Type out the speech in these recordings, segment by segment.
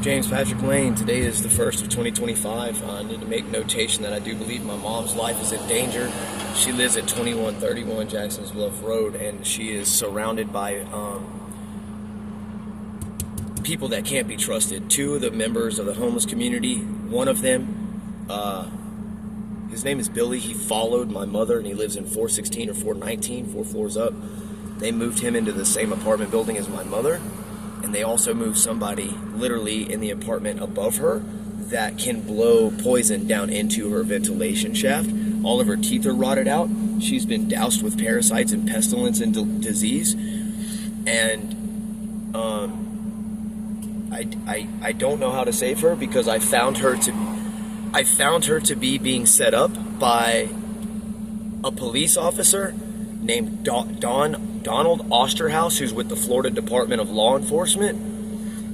James Patrick Lane. Today is the 1st of 2025. I need to make notation that I do believe my mom's life is in danger. She lives at 2131 Jackson's Bluff Road, and she is surrounded by people that can't be trusted. Two of the members of the homeless community, one of them, his name is Billy. He followed my mother, and he lives in 416 or 419, 4 floors up. They moved him into the same apartment building as my mother. And they also moved somebody literally in the apartment above her that can blow poison down into her ventilation shaft. All of her teeth are rotted out. She's been doused with parasites and pestilence and disease. And I don't know how to save her because I found her to be being set up by a police officer named Donald Osterhaus, who's with the Florida Department of Law Enforcement,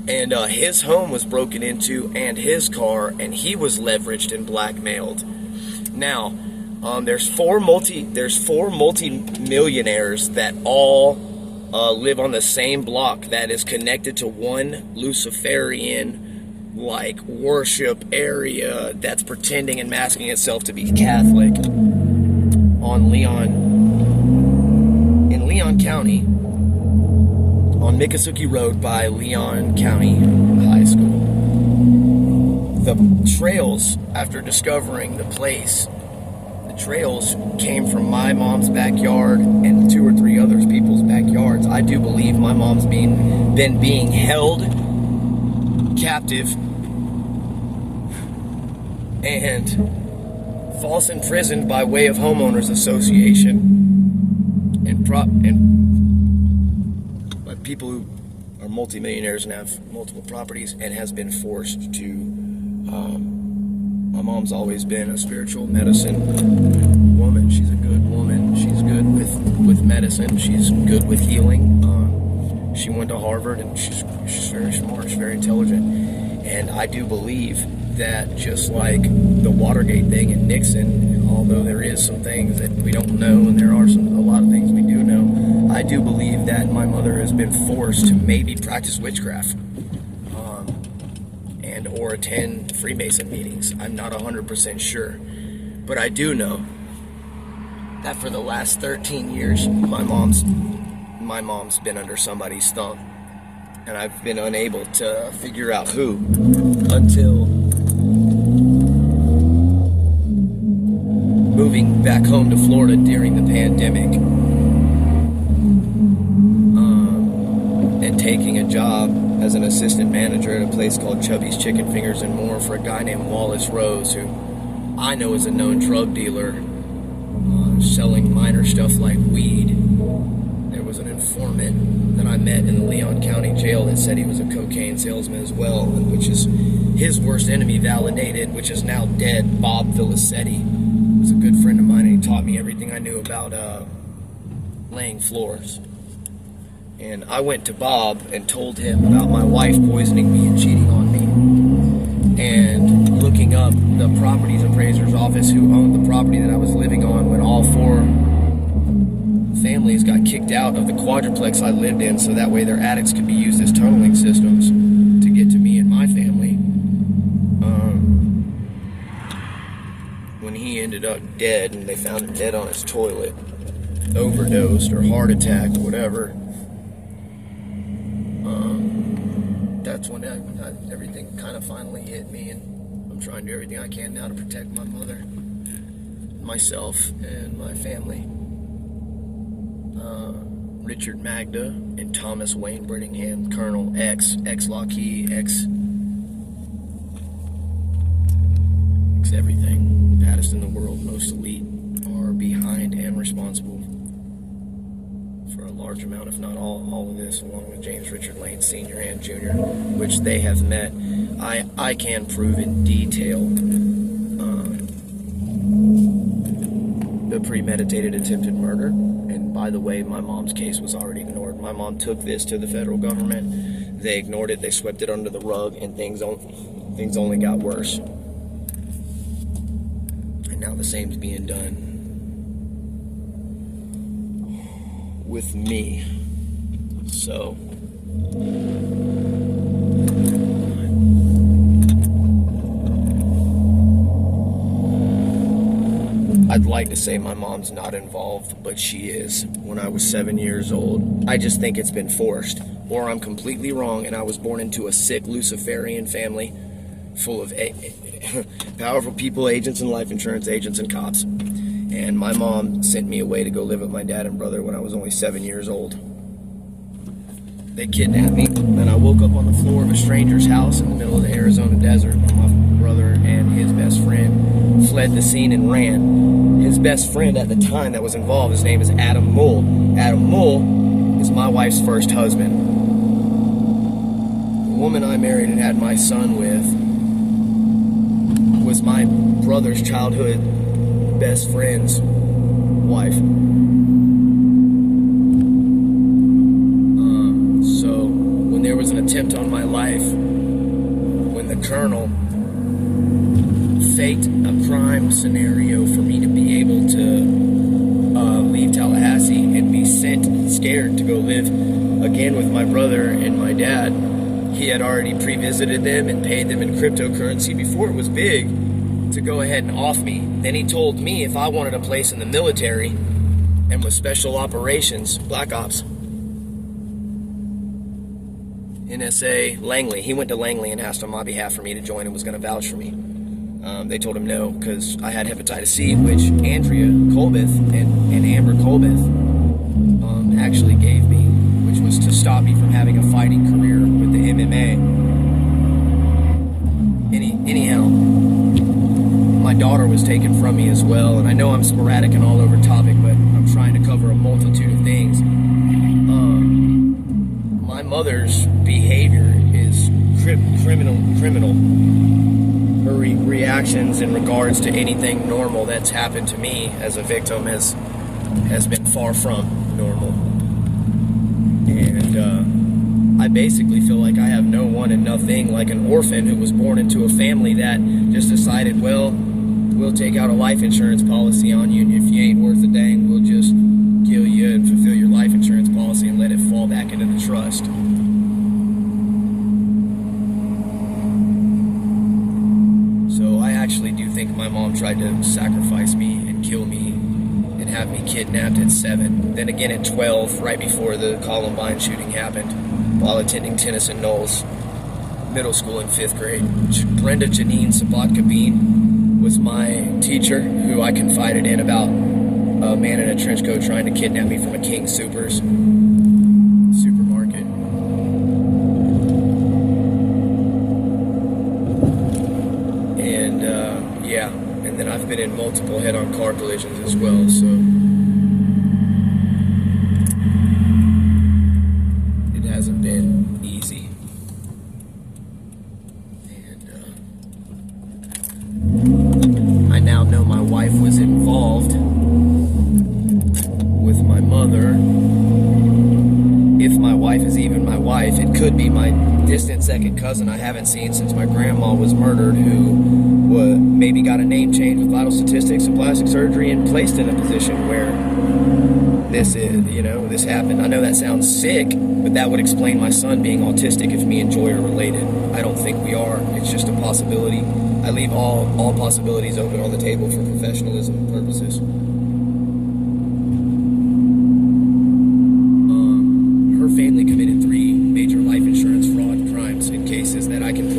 and his home was broken into and his car, and he was leveraged and blackmailed. Now, there's four multi-millionaires that all live on the same block that is connected to one Luciferian worship area that's pretending and masking itself to be Catholic in Leon County, on Miccosukee Road by Leon County High School. The trails, after discovering the place, the trails came from my mom's backyard and 2 or 3 other people's backyards. I do believe my mom's been being held captive and false imprisoned by way of homeowners association. And by people who are multimillionaires and have multiple properties, and has been forced to. My mom's always been a spiritual medicine woman. She's a good woman. She's good with medicine. She's good with healing. She went to Harvard, and she's very smart. She's very intelligent. And I do believe that just like the Watergate thing and Nixon, although there is some things that we don't know, and there are a lot of things we do know, I do believe that my mother has been forced to maybe practice witchcraft and or attend Freemason meetings. I'm not 100% sure, but I do know that for the last 13 years, my mom's been under somebody's thumb, and I've been unable to figure out who until moving back home to Florida during the pandemic, and taking a job as an assistant manager at a place called Chubby's Chicken Fingers and More for a guy named Wallace Rose, who I know is a known drug dealer, selling minor stuff like weed. There was an informant that I met in the Leon County jail that said he was a cocaine salesman as well, which is his worst enemy validated, which is now dead, Bob Filicetti. Was a good friend of mine, and he taught me everything I knew about laying floors. And I went to Bob and told him about my wife poisoning me and cheating on me. And looking up the properties appraiser's office who owned the property that I was living on when all 4 families got kicked out of the quadruplex I lived in, so that way their attics could be used as tunneling systems to get to me and my family. When he ended up dead, and they found him dead on his toilet, overdosed or heart attack, whatever, that's when everything kind of finally hit me, and I'm trying to do everything I can now to protect my mother, myself, and my family. Richard Magda and Thomas Wayne Brittingham, Colonel ex-Lockheed, everything, baddest in the world, most elite, are behind and responsible for a large amount, if not all of this, along with James Richard Lane Sr. and Jr., which they have met. I can prove in detail the premeditated attempted murder. And by the way, my mom's case was already ignored. My mom took this to the federal government. They ignored it. They swept it under the rug, and things only got worse. And now the same's being done with me. So I'd like to say my mom's not involved, but she is. When I was 7 years old, I just think it's been forced, or I'm completely wrong and I was born into a sick Luciferian family full of powerful people, agents and life insurance agents and cops. And my mom sent me away to go live with my dad and brother when I was only 7 years old. They kidnapped me, and I woke up on the floor of a stranger's house in the middle of the Arizona desert. My brother and his best friend fled the scene and ran. His best friend at the time that was involved, his name is Adam Mull. Adam Mull is my wife's first husband. The woman I married and had my son with was my brother's childhood best friend's wife. So when there was an attempt on my life, when the colonel faked a crime scenario for me to be able to leave Tallahassee and be sent scared to go live again with my brother and my dad, he had already pre-visited them and paid them in cryptocurrency before it was big to go ahead and off me. Then he told me if I wanted a place in the military and with special operations, Black Ops, NSA, Langley. He went to Langley and asked on my behalf for me to join and was going to vouch for me. They told him no because I had hepatitis C, which Andrea Colbeth and Amber Colbeth actually gave me, which was to stop me from having a fighting career with the MMA. Anyhow, my daughter was taken from me as well, and I know I'm sporadic and all over topic, but I'm trying to cover a multitude of things. My mother's behavior is criminal. Her reactions in regards to anything normal that's happened to me as a victim has been far from normal. And I basically feel like I have no one and nothing, like an orphan who was born into a family that just decided, well, we'll take out a life insurance policy on you, and if you ain't worth a dang, we'll just kill you and fulfill your life insurance policy and let it fall back into the trust. So I actually do think my mom tried to sacrifice me and kill me and have me kidnapped at 7. Then again at 12, right before the Columbine shooting happened, while attending Tennyson Knowles Middle School in 5th grade. Brenda Janine Sabatka Bean was my teacher, who I confided in about a man in a trench coat trying to kidnap me from a King Soopers supermarket. And yeah, and then I've been in multiple head-on car collisions as well, so it hasn't been easy. And I now know my wife was involved with my mother. If my wife is even my wife, it could be my distant second cousin I haven't seen since my grandma was murdered, who maybe got a name change with vital statistics and plastic surgery and placed in a position where this happened. I know that sounds sick, but that would explain my son being autistic if me and Joy are related. I don't think we are. It's just a possibility. I leave all possibilities open on the table for professionalism purposes. Her family committed 3 major life insurance fraud crimes in cases that I can